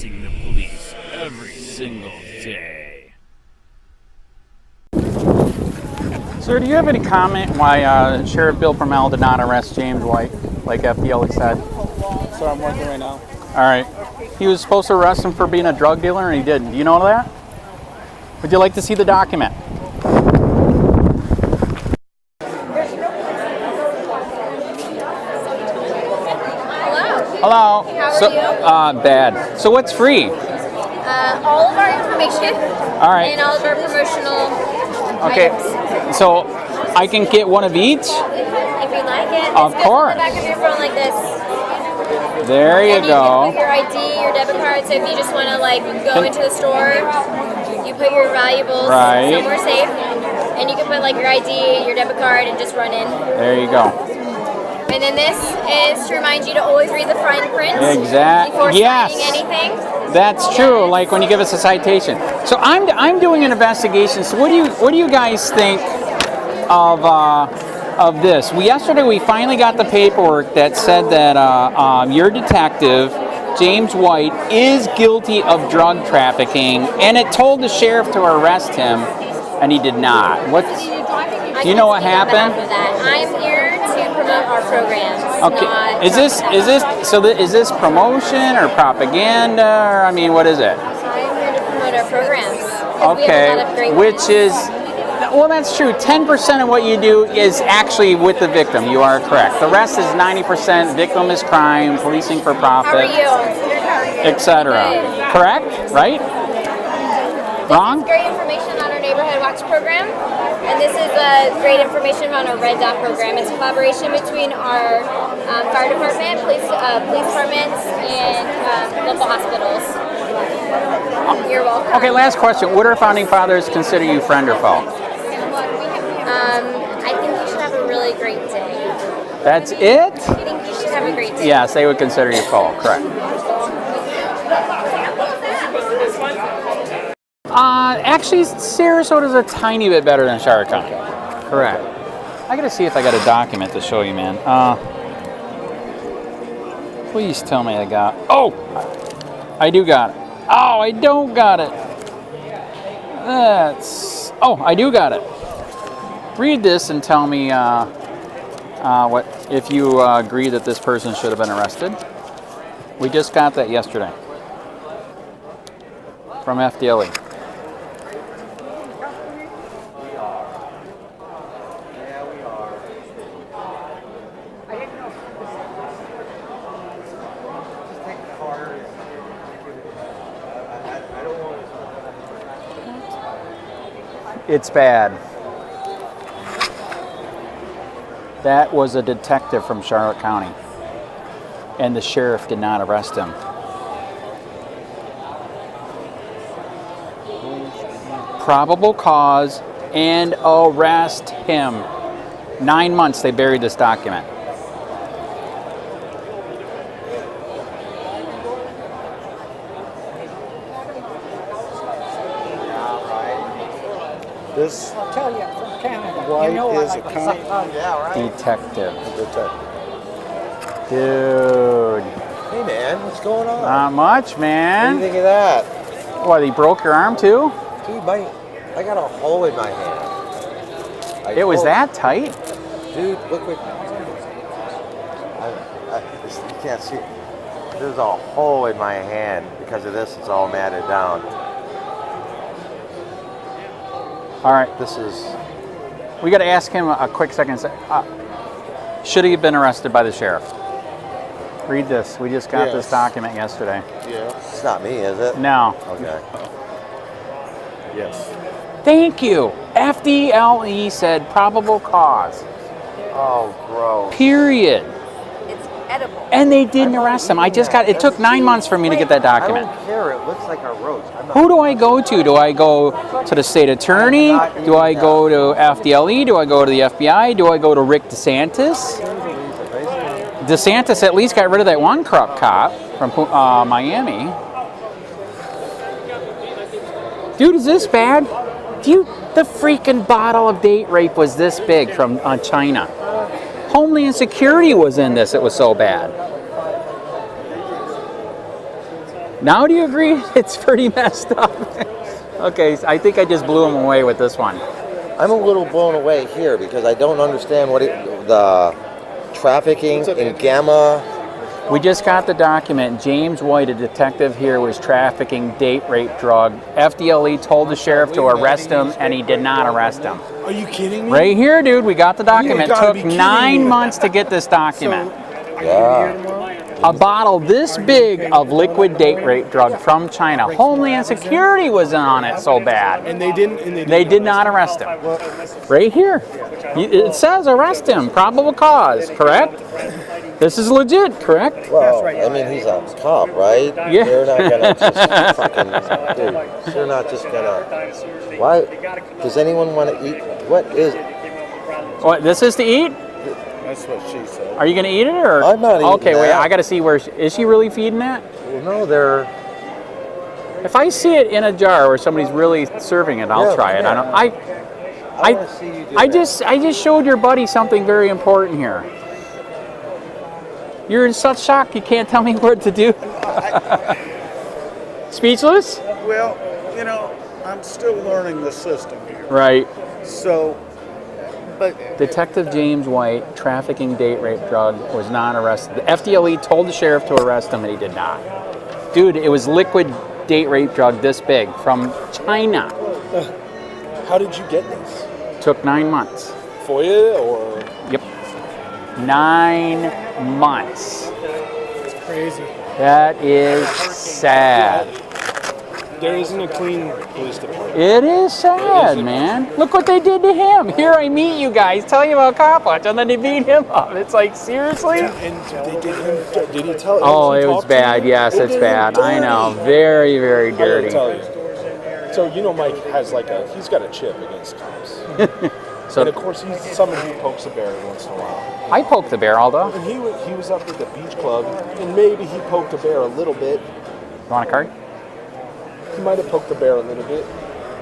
facing the police every single day. Sir, do you have any comment why Sheriff Bill PRUMMELL did not arrest James White, like FDLE said? So I'm working right now. All right. He was supposed to arrest him for being a drug dealer, and he didn't. Do you know that? Would you like to see the document? Hello. How are you? Bad. So what's free? All of our information. All right. And all of our promotional items. So I can get one of each? If you like it. Of course. On the back of your phone like this. There you go. You can put your ID, your debit card, so if you just want to like go into the store, you put your valuables somewhere safe, and you can put like your ID, your debit card, and just run in. There you go. And then this is to remind you to always read the fine print before signing anything. That's true. Like when you give us a citation. So I'm doing an investigation. So what do you guys think of this? Yesterday we finally got the paperwork that said that your detective James White is guilty of drug trafficking, and it told the sheriff to arrest him, and he did not. Do you know what happened? I'm here to promote our programs. Okay. Is this promotion or propaganda? Or, I mean, what is it? I'm here to promote our programs. Okay. Which is, well, that's true. 10% of what you do is actually with the victim. You are correct. The rest is 90% victim is crime, policing for profit, etc. Correct? Right? Wrong? Great information on our Neighborhood Watch program, and this is great information on our Red Dot program. It's a collaboration between our fire department, police departments, and local hospitals. You're welcome. Okay, last question. Would our founding fathers consider you friend or foe? I think you should have a really great day. That's it? I think you should have a great day. Yes, they would consider you foe. Correct. Actually, Sarasota's a tiny bit better than Charlotte County. Correct. I gotta see if I got a document to show you, man. Please tell me I got. Oh, I do got it. Oh, I don't got it. Oh, I do got it. Read this and tell me what if you agree that this person should have been arrested. We just got that yesterday from FDLE. It's bad. That was a detective from Charlotte County, and the sheriff did not arrest him. Probable cause and arrest him. 9 months they buried this document. This I'll tell you, from Canada. White you know is a Detective. detective. Dude. Hey man, what's going on? Not much, What do man. you think of that? What, he broke your arm too? Dude, I got a hole in my hand. It was that tight? Dude, look what... you can't see. There's a hole in my hand. Because of this, it's all matted down. All right. This is... We got to ask him a quick second. Should he have been arrested by the sheriff? Read this. We just got this document yesterday. Yeah. It's not me, is it? No. Okay. Yes. Thank you. FDLE said probable cause. Oh, gross. Period. It's edible. And they didn't arrest him. It took 9 months for me to get that document. I don't care. It looks like a roach. Who do I go to? Do I go to the state attorney? Do I go to FDLE? Do I go to the FBI? Do I go to Rick DeSantis? DeSantis at least got rid of that one corrupt cop from Miami. Dude, is this bad? The freaking bottle of date rape was this big from China. Homeland Security was in this. It was so bad. Now do you agree? It's pretty messed up. Okay, so I think I just blew him away with this one. I'm a little blown away here because I don't understand what the trafficking in gamma. We just got the document. James White, a detective here, was trafficking date rape drug. FDLE told the sheriff to arrest him, and he did not arrest him. Are you kidding me? Right here, dude. We got the document. You gotta Took be kidding 9 me. months to get this document. Yeah. A bottle this big of liquid date rape drug from China. Homeland Security was on it so bad. And they didn't. They did not arrest him. Right here. It says arrest him. Probable cause, correct? This is legit, correct? Well, I mean, he's a cop, right? Yeah. They're not gonna just fucking, dude. They're not just gonna. Why? Does anyone want to eat? What is? What, this is to eat? That's what she said. Are you going to eat it or? I'm not eating Okay, wait. that. I got to see where. Is she really feeding that? Well, no, they're. If I see it in a jar where somebody's really serving it, I'll Yeah, try it. yeah. I wanna see you do I that. just showed your buddy something very important here. You're in such shock you can't tell me what to do. Speechless? Well, you know, I'm still learning the system here. Right. So, but Detective James White, trafficking date rape drug, was not arrested. The FDLE told the sheriff to arrest him and he did not. Dude, it was liquid date rape drug this big from China. How did you get this? Took 9 months. FOIA or? Yep. 9 months. it's crazy. That is sad. There isn't a clean police department. It is sad, man. Look what they did to him. Here I meet you guys, tell you about Copwatch, and then they beat him up. It's like, seriously? And they did him. Did he tell? Oh, did he it was talk to bad. you? Yes, They it's did him bad. I know. dirty. Very, very I gotta dirty. tell you. So you know, Mike has like he's got a chip against cops. So And of course, he's someone who pokes a bear once in a while. I poked the bear, Aldo. And he was up at the beach club, and maybe he poked a bear a little bit. You want a card? He might have poked the bear a little bit,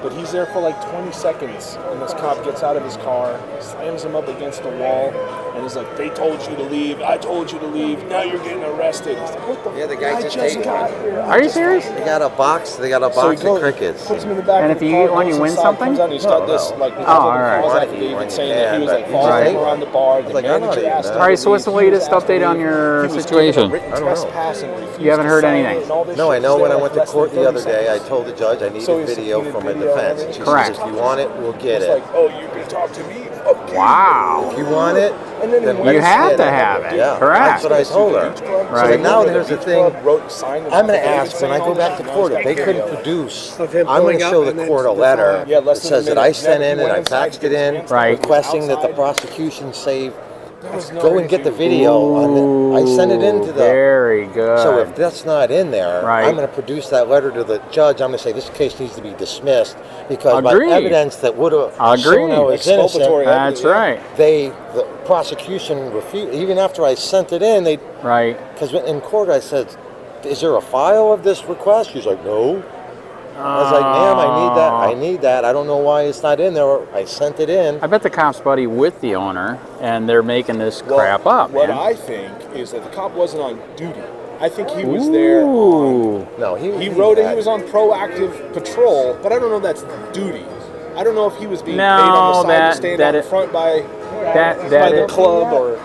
but he's there for like 20 seconds, and this cop gets out of his car, slams him up against the wall, and he's like, "They told you to leave. I told you to leave. Now you're getting arrested." He's like, "What the? Yeah, the guy I just just ate got one. here." Are you serious? They got a box. They got a So he box goes- of crickets. Puts him in the back And of if the you car, eat one, goes you win inside, something? Comes out and he's got this No. like Oh, all right. Wanna eat affidavit one, saying you that he can, was like but- following Right. around the bar. The Like, I'm not manager eating asked that. him All right, to so what's the leave. He was latest asked to update on leave. your He was given a situation? written I don't know. trespass and refused You haven't to heard sign anything? it and all this No, I shit. know He's when I there went to less than court the 30 other day, I seconds. told the judge I needed So he's video subpoenaed from a video defense. and And she Correct. said, if you want it, we'll get It's it. like, "Oh, you can talk to me." Okay. Wow. If you want it, And then he then went let's You have get to it. have it. Yeah, Correct. that's what I told her. Right. So now there's a thing. I'm going to ask when I go back to court if they couldn't produce. Of him I'm going pulling to up show the and then court a it's letter Yeah, that less than a says that minute. I sent Never in and I went inside faxed to it get his in, hands Right. requesting that the outside. prosecution say, go and get the video. I sent it into the. Very good. So if that's not in there, Right. I'm going to produce that letter to the judge. I'm going to say this case needs to be dismissed because by Agreed. evidence that would have Agreed. shown I was Exculpatory innocent, That's right. the prosecution refused. Even after I sent it in, Right. because in court I said, "Is there a file of this request?" She's like, "No." I was like, "Ma'am, I need that. I need that. I don't know why it's not in there. I sent it in." I bet the cop's buddy with the owner, and they're making this crap up, What man. I think is that the cop wasn't on duty. I think he was there. Ooh. No, He wrote it. He was on proactive patrol, but I don't know if that's duty. I don't know if he was being paid on No, the side that- to stand that out in it- front by That the is, club or.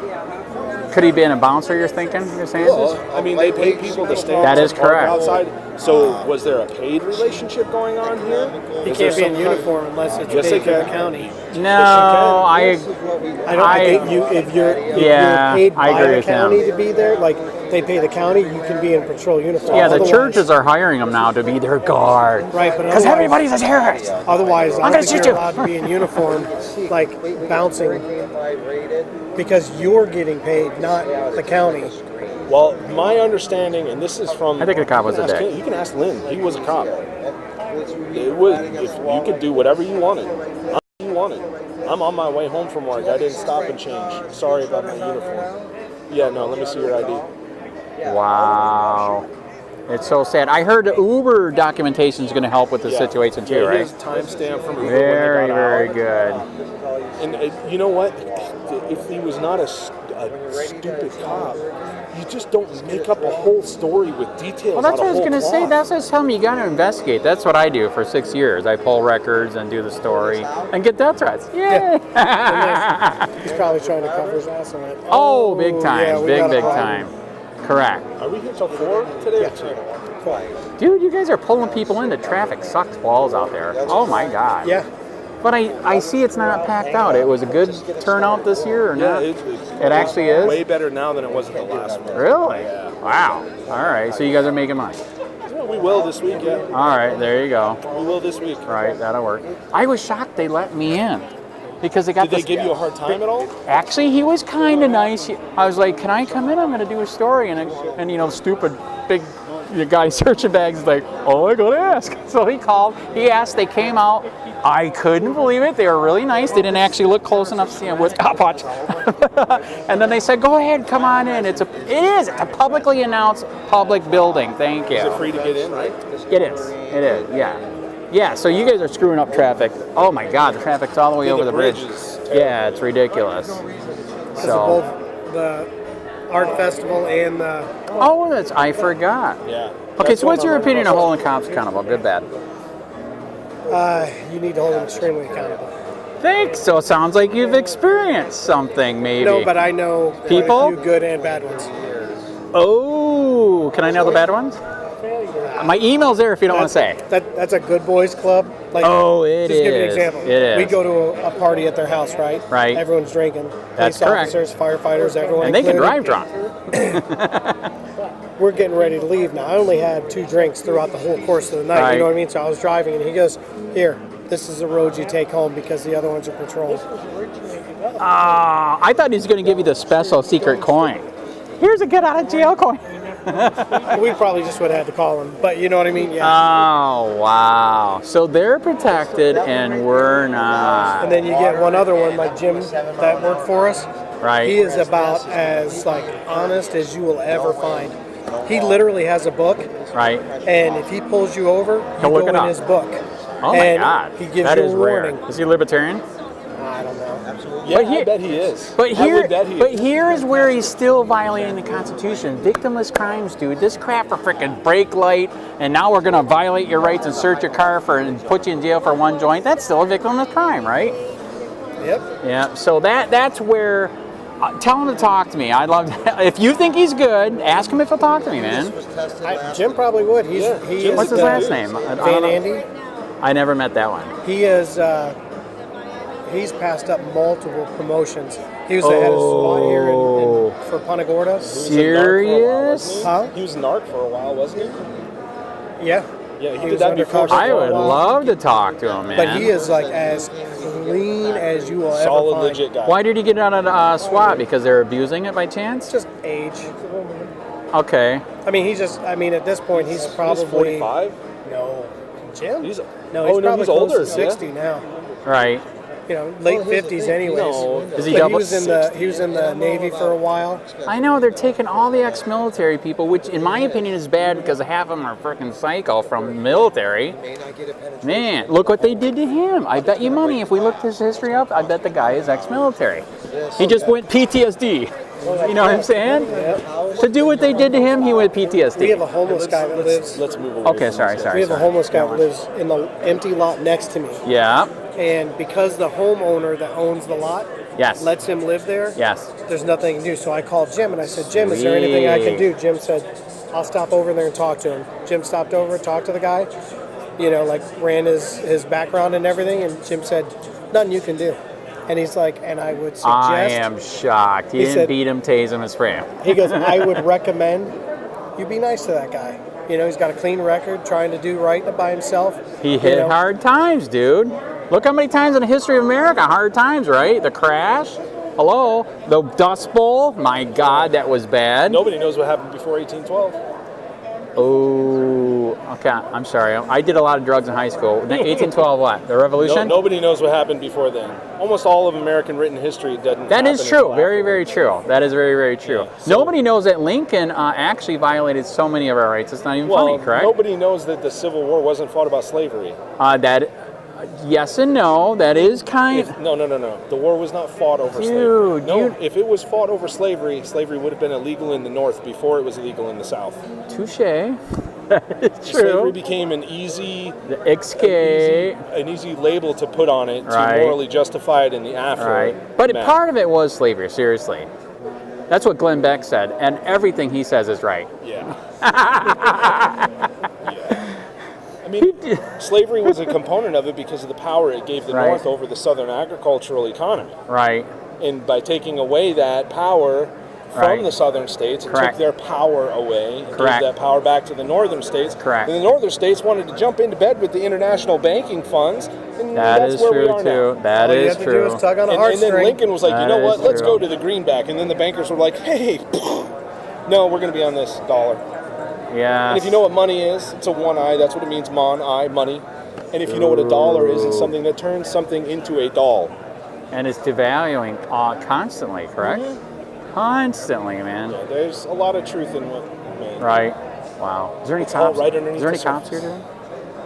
could he be in a bouncer? You're thinking? You're saying? Well, I mean, they pay people to stand That is park correct. outside. So, was there a paid relationship going on here? He Is there can't be in some kind- uniform unless it's Yes, paid they for the can. county. No, I I think you if you're Yeah, paid I by agree the with county him. to be there, like they pay the county, you can be in patrol uniform. yeah. The Otherwise- churches are hiring them now to be their guard. right, but Because otherwise- everybody's a terrorist. Otherwise, I gonna don't think shoot you're you. allowed to be in uniform, like bouncing, because you're getting paid, not the county. Well, my understanding, and this is from. I think the cop was you a can ask dick. him- You can ask Lynn. He was a cop. It was. If you could do whatever you wanted. I'm on my way home from work. I didn't stop and change. Sorry about my uniform. Yeah, no. Let me see your ID. Wow. It's so sad. I heard the Uber documentation is going to help with the Yeah. situation too, Yeah, right? here's a timestamp from Uber Very, when they got very out. good. And you know what? If he was not a stupid cop, you just don't make up a whole story with details. Well, that's what I was going to say. That's what I was telling me. You got to investigate. That's what I do for 6 years. I pull records and do the story and get death threats. Yay! He's probably trying to cover his ass on it. Oh, big time. Yeah, we big got a time. Correct. Are we here till 4 today? Yeah. Cool. Dude, you guys are pulling people into traffic. Sucks balls out there. Oh, my God. Yeah. But I see it's not packed out. It was a good turnout this year or not? It actually is? Way better now than it was at the last one. Really? Wow. All right. So you guys are making money. Yeah, we will this week, yeah. All right. There you go. We will this week. Right. That'll work. I was shocked they let me in. Because they got Did they give you a hard time at all? Actually, he was kind of nice. I was like, "Can I come in? I'm going to do a story." And you know, stupid big guy searching bags like, "Oh, I got to ask." So he called. He asked. They came out. I couldn't believe it. They were really nice. They didn't actually look close enough to see him with Copwatch. And then they said, "Go ahead, come on in." It's a publicly announced public building. Thank you. Is it free to get in, right? It is. It is. Yeah. Yeah, so you guys are screwing up traffic. Oh my God, the traffic's all the way over the bridge. Yeah, it's ridiculous. Because of both the art festival and the... Oh, I forgot. Yeah. Okay, so what's your opinion of holding cops accountable? Good, bad? You need to hold them extremely accountable. Think so. Sounds like you've experienced something, maybe. No, but I know people? a few good and bad ones. Oh, can I know the bad ones? My email's there if you don't want to say. That's a good boys club. Like, oh, it just is. Just give you an example. It is. We go to a party at their house, right? Right. Everyone's drinking. That's Police correct. officers, firefighters, everyone. And they can included. drive drunk. We're getting ready to leave now. I only had 2 drinks throughout the whole course of the night. Right. You know what I mean? So I was driving, and he goes, "Here, this is the road you take home because the other ones are patrolled." I thought he was going to give you the special secret coin. Here's a get out of jail coin. We probably just would have had to call him, but you know what I mean? Yeah. Oh, wow. So they're protected and we're not. And then you get one other one, like Jim, that worked for us. Right. He is about as like honest as you will ever find. He literally has a book. Right. And if he pulls you over, you He'll look go it in up. his book. Oh my and God. He gives that you is a rare. warning. Is he libertarian? I don't know. Yeah, But I bet he is. But here, But here is where he's still violating the Constitution. Victimless crimes, dude. This crap for frickin' brake light, and now we're gonna violate your rights and search your car and put you in jail for 1 joint. That's still a victimless crime, right? Yep. Yeah. So that's where. Tell him to talk to me. I'd love to. If you think he's good, ask him if he'll talk to me, man. Jim probably would. He is What's his last name? Van Andy. I never met that one. He is. He's passed up multiple promotions. He was the head of SWAT here for Punta Gorda. Serious? Huh? He was an art for a while, wasn't he? Yeah. Yeah, he was did that before. undercover I for a would while. love to talk to him, man. But he is like as clean as you will Solid, ever find. legit guy. Why did he get out of SWAT? Because they're abusing it by chance? It's just age. Okay. I mean, he's just. I mean, at this point, he's probably He's 45? No, Jim. He's probably he's close older, to 60 now. Right. You know, late 50s, anyways. No. Is he But double? he was in the Navy for a while. I know they're taking all the ex-military people, which in my opinion is bad because half of them are freaking psycho from the military. Man, look what they did to him. I bet you money if we looked his history up, I bet the guy is ex-military. He just went PTSD. You know what I'm saying? To do what they did to him, he went PTSD. We have a homeless guy that lives. Let's move away. Okay, from sorry. this. We have a homeless guy that lives in the empty lot next to me. Yeah. And because the homeowner that owns the lot Yes. lets him live there, Yes. there's nothing to do. So I called Jim and I said, "Jim, is there anything I can do?" Jim said, "I'll stop over there and talk to him." Jim stopped over, talked to the guy, you know, like ran his background and everything, and Jim said, "Nothing you can do." And he's like, and I would suggest. I am shocked. He didn't said- beat him, tase him, and spray him. He goes, "I would recommend you be nice to that guy. You know, he's got a clean record, trying to do right by himself." He hit You know, hard times, dude. Look how many times in the history of America, hard times, right? The crash. Hello. The Dust Bowl. My God, that was bad. Nobody knows what happened before 1812. Oh, okay. I'm sorry. I did a lot of drugs in high school. 1812 what? The Revolution? Nobody knows what happened before then. Almost all of American written history doesn't. That is happen true. until Very, afterwards. very true. That is very, very true. Yeah, so- Nobody knows that Lincoln actually violated so many of our rights. It's not even Well, funny, correct? nobody knows that the Civil War wasn't fought about slavery. yes and no. That is kind. No. The war was not fought over Dude, slavery. No, if it was fought over slavery, slavery would have been illegal in the North before it was illegal in the South. Touche. It's true. Slavery became an easy, The XK. an easy label to put on it Right. to morally justify it in the after. Right. But math. part of it was slavery, seriously. That's what Glenn Beck said, and everything he says is right. Yeah. I mean, slavery was a component of it because of the power it gave the Right. North over the Southern agricultural economy. Right. And by taking away that power from Right. the Southern states, it Correct. took their power away and Correct. gave that power back to the Northern states. Correct. And the Northern states wanted to jump into bed with the international banking funds, and That that's is where we true, are too. now. That All you is have to do true. is tug on a And then heartstring. Lincoln was like, you That know what, is let's true. go to the greenback. And then the bankers were like, hey, no, we're going to be on this dollar. Yeah. And if you know what money is, it's a one eye. That's what it means, I, money. And if you know what a dollar is, it's something that turns something into a doll. And it's devaluing constantly, correct? Constantly, man. Yeah, there's a lot of truth in what, man. Right. Wow. Is there any It's all cops? right underneath Is there any the cops here surface.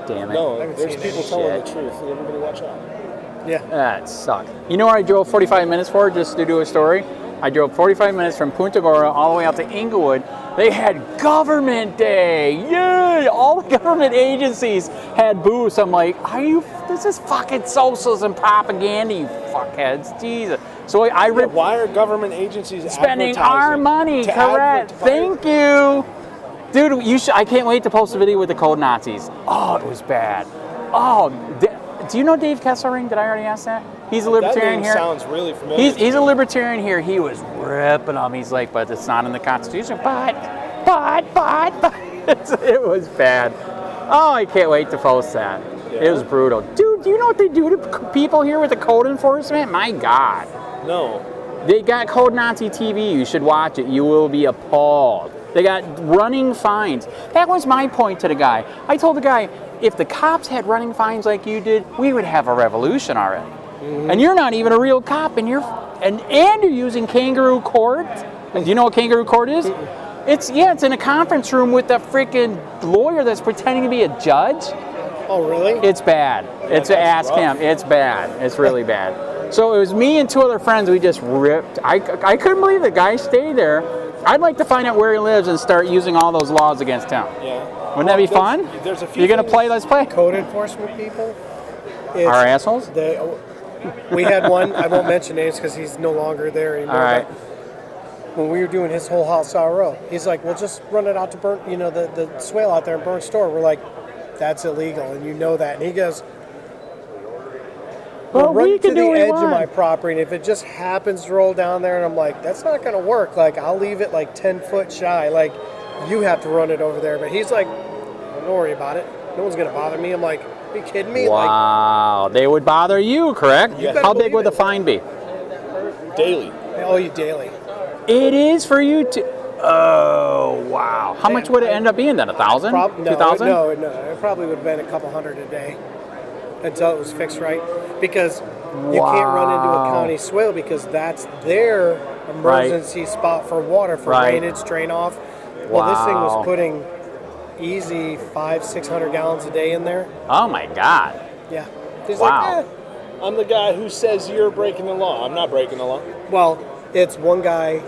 today? Damn it. No, haven't there's seen people any telling the shit. truth. Everybody watch out. Yeah. That sucked. You know where I drove 45 minutes for just to do a story? I drove 45 minutes from Punta Gorda all the way out to Inglewood. They had government day. Yay! All the government agencies had booths. I'm like, this is fucking socialism propaganda, you fuckheads. Jesus. So I Yeah, ripped why are government agencies spending advertising our money, to correct. advertise? Thank you. Dude, I can't wait to post a video with the code Nazis. Oh, it was bad. Oh, do you know Dave Kesselring? Did I already ask that? He's a That libertarian name here. sounds really familiar. He's a libertarian here. He was ripping them. He's like, but it's not in the Constitution. But. It was bad. Oh, I can't wait to post that. Yeah. It was brutal. Dude, do you know what they do to people here with the code enforcement? My God. No. They got Code Nazi TV. You should watch it. You will be appalled. They got running fines. That was my point to the guy. I told the guy, if the cops had running fines like you did, we would have a revolution already. And you're not even a real cop, and you're using kangaroo court. Do you know what kangaroo court is? It's in a conference room with a freaking lawyer that's pretending to be a judge. Oh, really? It's bad. Ask him. It's bad. It's really bad. So it was me and two other friends. We just ripped. I couldn't believe the guy stayed there. I'd like to find out where he lives and start using all those laws against him. Yeah. Wouldn't that be fun? There's a few. You're gonna things- play? Let's play. Code enforcement people. Our assholes. We had one. I won't mention names because he's no longer there anymore. All right. but when we were doing his whole house row, he's like, "Well, just run it out to burn, the swale out there in Burnt Store." We're like, "That's illegal, and you know that." And he goes, Well, run we to can do the what we edge of my want. property, and if it just happens to roll down there, and I'm like, that's not going to work. Like, I'll leave it like 10 foot shy. Like, you have to run it over there. But he's like, don't worry about it. No one's going to bother me. I'm like, are you kidding me? Wow, they would bother you, correct? You better How big believe would the it. fine be? Daily. Like, oh, you daily. It is for you to. Oh wow! How much would it end up being then? 1,000? No, 2,000? no. It probably would have been a couple hundred a day until it was fixed right. Because you can't run into a county swale because that's their emergency spot for water, for drainage, drain off. Well, this thing was putting easy 500-600 gallons a day in there. Oh my God! Yeah. He's Wow. like, I'm the guy who says you're breaking the law. I'm not breaking the law. Well, it's one guy.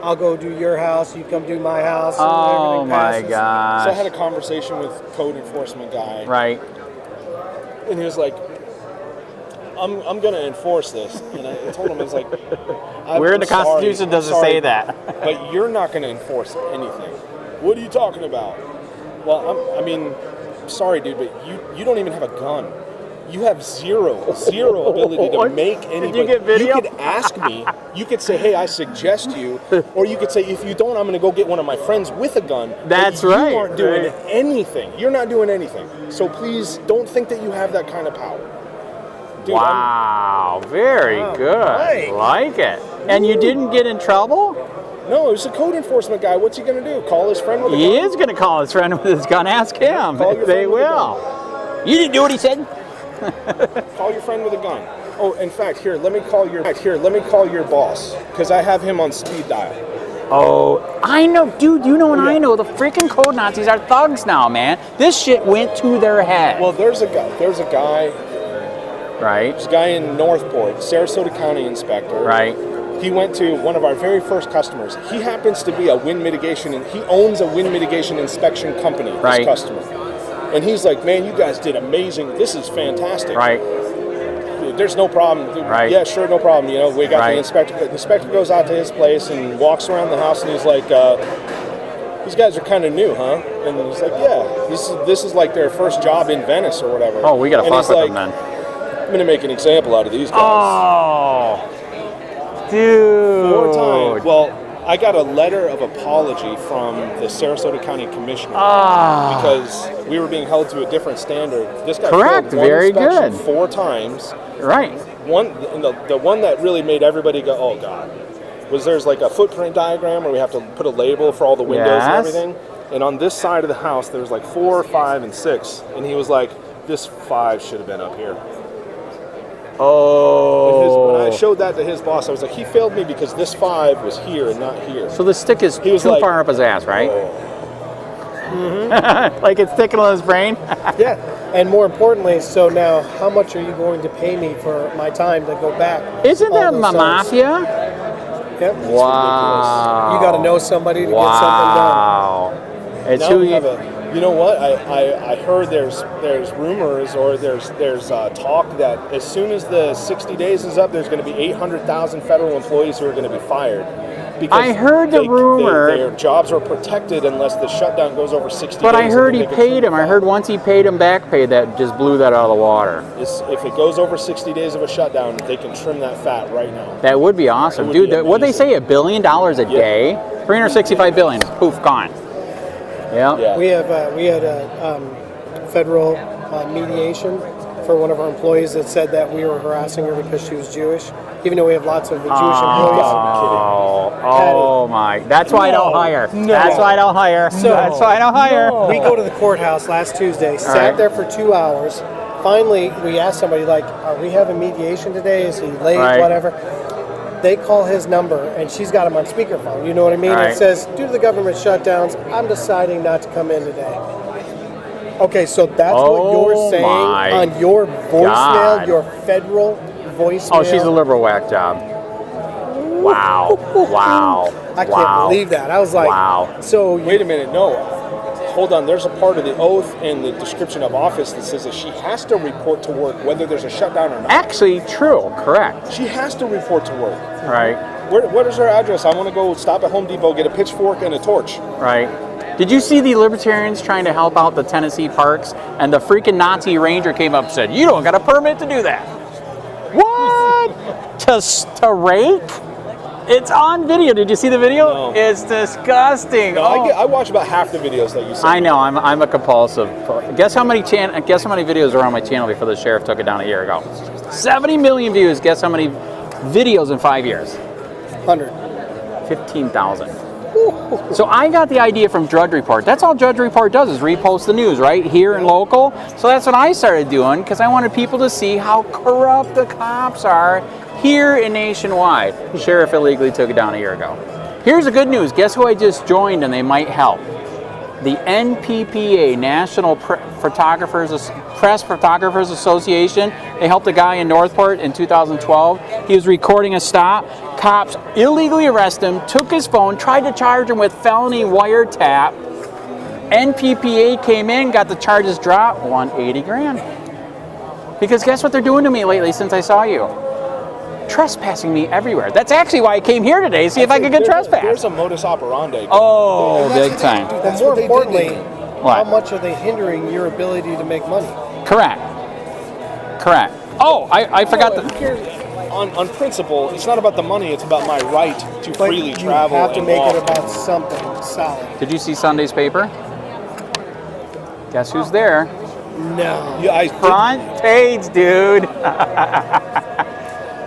I'll go do your house. You come do my house. and Oh everything my passes. gosh! So I had a conversation with code enforcement guy, Right. and he was like, I'm going to enforce this. And I told him, I was like, Where in the Constitution does it say that? But you're not going to enforce anything. What are you talking about? Well, I mean, sorry, dude, but you don't even have a gun. You have zero ability to make anything. Did you get video? You could ask me. You could say, hey, I suggest you. Or you could say, if you don't, I'm going to go get one of my friends with a gun. That's but right. You aren't doing right. anything. You're not doing anything. So please don't think that you have that kind of power. Dude, Wow! Very good. right. Like it. And you didn't get in trouble? No, it was a code enforcement guy. What's he going to do? Call his friend with a He gun? is going to call his friend with his gun. Ask him. Call your They friend with a will. You didn't do what he said? Call your friend with a gun. Oh, in fact, let me call your boss because I have him on speed dial. Oh, I know, dude. You know what I know? The freaking code Nazis are thugs now, man. This shit went to their head. Well, there's a guy. Right. This guy in Northport, Sarasota County inspector. Right. He went to one of our very first customers. He happens to be a wind mitigation, and he owns a wind mitigation inspection company, this Right. customer. And he's like, man, you guys did amazing. This is fantastic. Right. There's no problem. Right. Yeah, sure, no problem. You know, we got Right. the inspector. The inspector goes out to his place and walks around the house, and he's like, these guys are kind of new, huh? And he's like, yeah, this is like their first job in Venice or whatever. Oh, we got to And fuck he's with like, them then. I'm going to make an example out of these guys. Oh, dude. 4 times. Well, I got a letter of apology from the Sarasota County Commissioner because we were being held to a different standard. This guy Correct. failed one Very inspection good. 4 times. Right. The one that really made everybody go, oh God, was there's like a footprint diagram where we have to put a label for all the windows and Yes. everything. And on this side of the house, there's like 4, 5, and 6. And he was like, this 5 should have been up here. Oh. When I showed that to his boss, I was like, he failed me because this 5 was here and not here. So the stick is He was too like, far up his ass, right? Like it's sticking on his brain? Yeah, and more importantly, so now how much are you going to pay me for my time to go back? Isn't all that those times? mafia? Yep. Wow. You got to know somebody to get something done. Wow. It's Now who we you... have you know what? I heard there's rumors or there's talk that as soon as the 60 days is up, there's going to be 800,000 federal employees who are going to be fired. Because I heard the rumor. Their jobs are protected unless the shutdown goes over 60 But days. I heard and he they can paid trim him. the I fat. heard once he paid him back pay, that just blew that out of the water. If it goes over 60 days of a shutdown, they can trim that fat right now. That would be awesome. It would Dude, be what they amazing. say, $1 billion a day? 365 billion. Poof, gone. Yeah. Yeah. We had a federal mediation for one of our employees that said that we were harassing her because she was Jewish, even though we have lots of Jewish employees. Oh my. That's why I don't hire. That's why I don't hire. That's why I don't hire. We go to the courthouse last Tuesday, sat right. there for 2 hours. Finally, we asked somebody, like, are we having mediation today? Is he late? Right. Whatever. They call his number, and she's got him on speakerphone. You know what I mean? Right. It says, due to the government shutdowns, I'm deciding not to come in today. Okay, so that's what you're saying my on your voicemail, God. your federal voicemail. Oh, she's a liberal whack job. Wow. Wow. I can't believe that. I was like, wow. So Wait a minute, no. Hold on, there's a part of the oath in the description of office that says that she has to report to work whether there's a shutdown or not. Actually, true. Correct. She has to report to work. Right. What is her address? I want to go stop at Home Depot, get a pitchfork and a torch. Right. Did you see the libertarians trying to help out the Tennessee parks? And the freaking Nazi ranger came up and said, you don't got a permit to do that. What? to rake? It's on video. Did you see the video? No. It's disgusting. No, Oh. I watch about half the videos that you see. I know. I'm a compulsive. Guess how many videos are on my channel before the sheriff took it down a year ago? 70 million views. Guess how many videos in 5 years? 100. 15,000. So I got the idea from Drudge Report. That's all Drudge Report does is repost the news, right? Here and local. So that's what I started doing because I wanted people to see how corrupt the cops are here and nationwide. The sheriff illegally took it down a year ago. Here's the good news. Guess who I just joined and they might help? The NPPA, National Press Photographers Association. They helped a guy in Northport in 2012. He was recording a stop. Cops illegally arrested him, took his phone, tried to charge him with felony wiretap. NPPA came in, got the charges dropped, won 80 grand. Because guess what they're doing to me lately since I saw you? Trespassing me everywhere. That's actually why I came here today, see if I could get There's trespassed. a modus operandi. Oh, big time. That's more importantly, What? how much are they hindering your ability to make money? Correct. Oh, I forgot No, the... on principle, it's not about the money, it's about my right to But freely travel. You have to and make walk. it about something solid. Did you see Sunday's paper? Guess who's there? No. Yeah, I Front page, dude.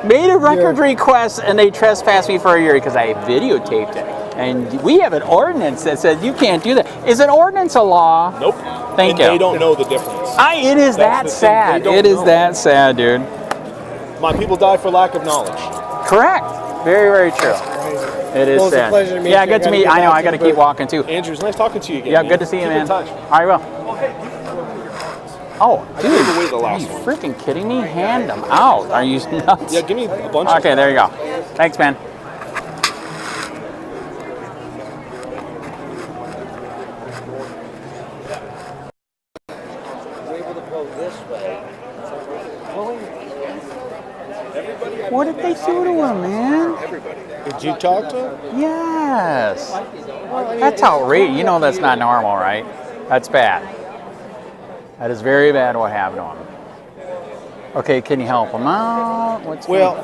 Made a record request and they trespassed me for a year because I videotaped it. And we have an ordinance that says you can't do that. Is an ordinance a law? Nope. Thank and you. They don't know the difference. It is that That's the thing, sad. they don't It is know. that sad, dude. My people die for lack of knowledge. Correct. Very, very true. It is Well, it's a sad. pleasure to meet yeah, you. good to I gotta meet you. get I know. back I to got to the keep booth. walking too. Andrew, it's nice talking to you again. Yeah, man. good to see you, Keep man. in touch. I will. Oh, dude, gave away the are last you one. freaking kidding me? Hand them out. Are you nuts? Yeah, give me a bunch. Okay, there you go. Thanks, man. What did they do to him, man? Did you talk to him? Yes. That's outrageous. You know that's not normal, right? That's bad. That is very bad what happened to him. Okay, can you help him out? What's Well,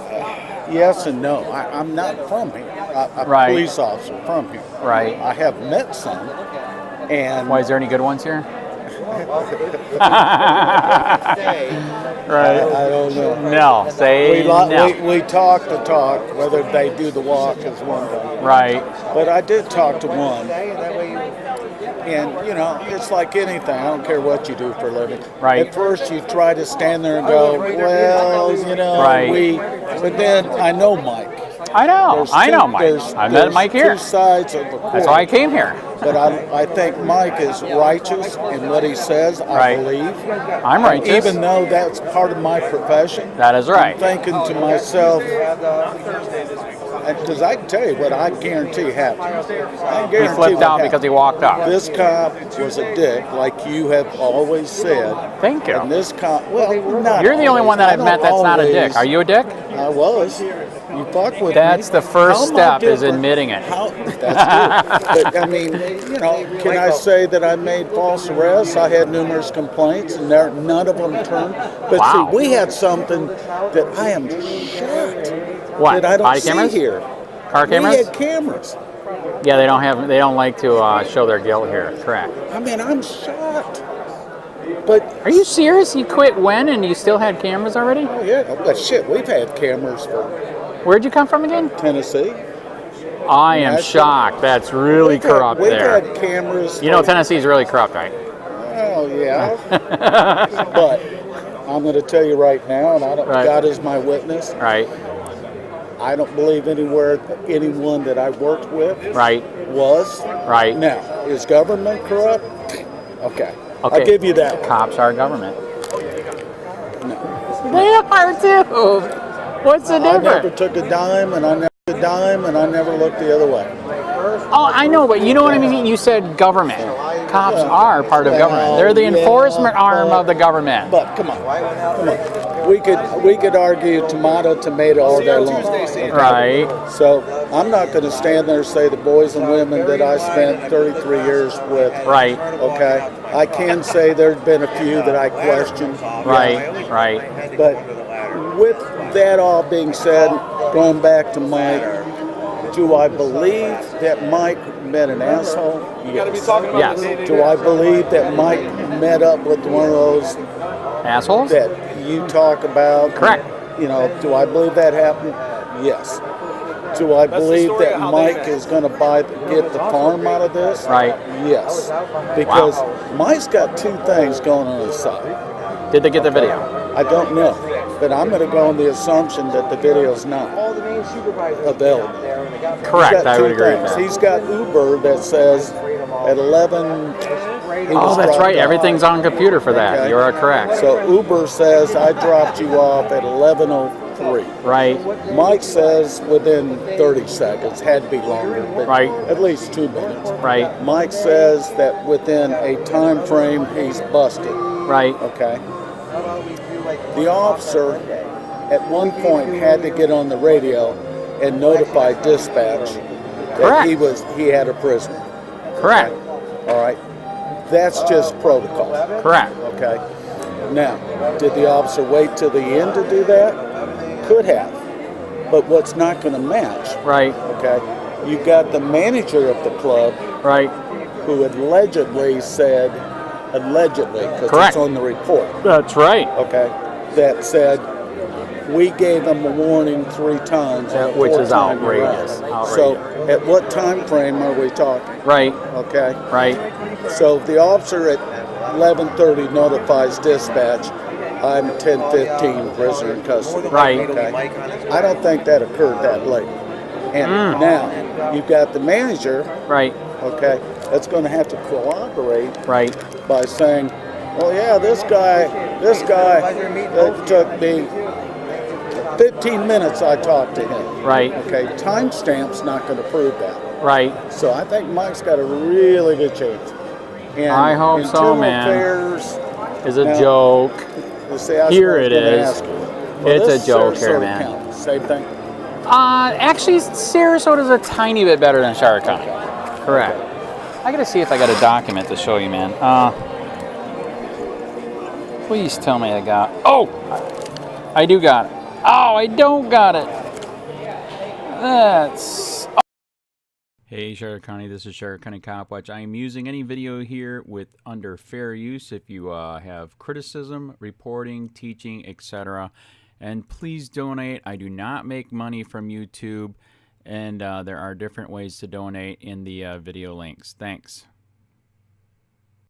yes and no. I'm not from here. I'm a Right. police officer from here. Right. I have met some, and Why, is there any good ones here? Right. I don't know. No, say no. We talk the talk. Whether they do the walk is one thing. Right. But I did talk to one, and you know, it's like anything. I don't care what you do for a living. Right. At first, you try to stand there and go, well, you know, Right. But then I know Mike. I know. There's I two- know Mike. there's- I met there's Mike here. Two sides of the coin. That's why I came here. But I think Mike is righteous in what he says. I Right. believe. I'm righteous. Even though that's part of my profession. That is right. I'm thinking to myself, because I can tell you what I guarantee happened. I He guarantee flipped what out because he happened. walked up. This cop was a dick, like you have always said. Thank you. And this cop, well, not You're the only one that always. I've I met don't that's not a dick. always- Are you a dick? I was. You fuck with That's me. the first How am I step, is different? admitting it. That's good. But I mean, you know, can I say that I made false arrests? I had numerous complaints, and none of them turned. But Wow. see, we had something that I am shocked What? that I don't Body see cameras? here. Car We cameras? had cameras. Yeah, they don't like to show their guilt here. Correct. I mean, I'm shocked. But Are you serious? You quit when and you still had cameras already? oh yeah, but shit, we've had cameras for Where'd you come from again? Tennessee. I am That's- shocked. That's really We've had- corrupt we've there. had cameras. You know for- Tennessee's really corrupt, right? Oh yeah. But I'm going to tell you right now, and I don't, Right. God is my witness. Right, I don't believe anyone that I worked with right, was. right. Now, is government corrupt? Okay. Okay. I'll give you that one. Cops are government. No. They are too. What's the I never difference? took a dime, and I never looked the other way. Oh, I know, but you know what I mean? You said government. Cops are part of government. They're the Yeah, enforcement arm but- of the government. But come on. We could argue tomato all day long. Okay? Right. So I'm not going to stand there and say the boys and women that I spent 33 years with. Right. Okay. I can say there's been a few that I questioned. Right. Right. But with that all being said, going back to Mike, do I believe that Mike met an asshole? Yes. Yes. Do I believe that Mike met up with one of those Assholes? that you talk about? Correct. You know, do I believe that happened? Yes. Do I believe that Mike is going to get the farm out of this? Right. Yes. Because Mike's got two things going on his side. Did they get the video? I don't know, but I'm going to go on the assumption that the video's not available. Correct. He's got I two would agree with things. that. He's got Uber that says at 11. he Oh, was that's dropped right. off. Everything's on computer for that. Okay. You are correct. So Uber says I dropped you off at 11:03. Right. Mike says within 30 seconds, had to be longer, but Right. at least 2 minutes. Right. Mike says that within a time frame he's busted. Right. Okay. The officer at one point had to get on the radio and notify dispatch that Correct. he had a prisoner. Correct. All right. That's just protocol. Correct. Okay. Now, did the officer wait till the end to do that? Could have. But what's not going to match? Right. Okay. You got the manager of the club Right. who allegedly said, because Correct. it's on the report. That's right. Okay, that said, we gave them a warning 3 times. Yeah, on the which fourth is time you're outrageous. out. So, at what time frame are we talking? Right. Okay, Right. so if the officer at 11:30 notifies dispatch, I'm 10:15 prisoner in custody. Right. Okay, I don't think that occurred that late. And now you've got the manager. Right. Okay, that's going to have to cooperate Right. by saying, Well, yeah, this guy, it took me 15 minutes I talked to him. Right. Okay, timestamp's not going to prove that. Right. So I think Mike's got a really good chance. And I hope so, internal man. Affairs, Is a now, joke. Here it is. Well, It's this a joke here, Sarasota man. County, same thing. Actually, Sarasota's a tiny bit better than Charlotte County. Correct. I gotta see if I got a document to show you, man. Please tell me I got. Oh, I do got it. Oh, I don't got it. That's. Hey, Charlotte County, this is Charlotte County Copwatch. I am using any video here with under fair use if you have criticism, reporting, teaching, etc. And please donate. I do not make money from YouTube, and there are different ways to donate in the video links. Thanks.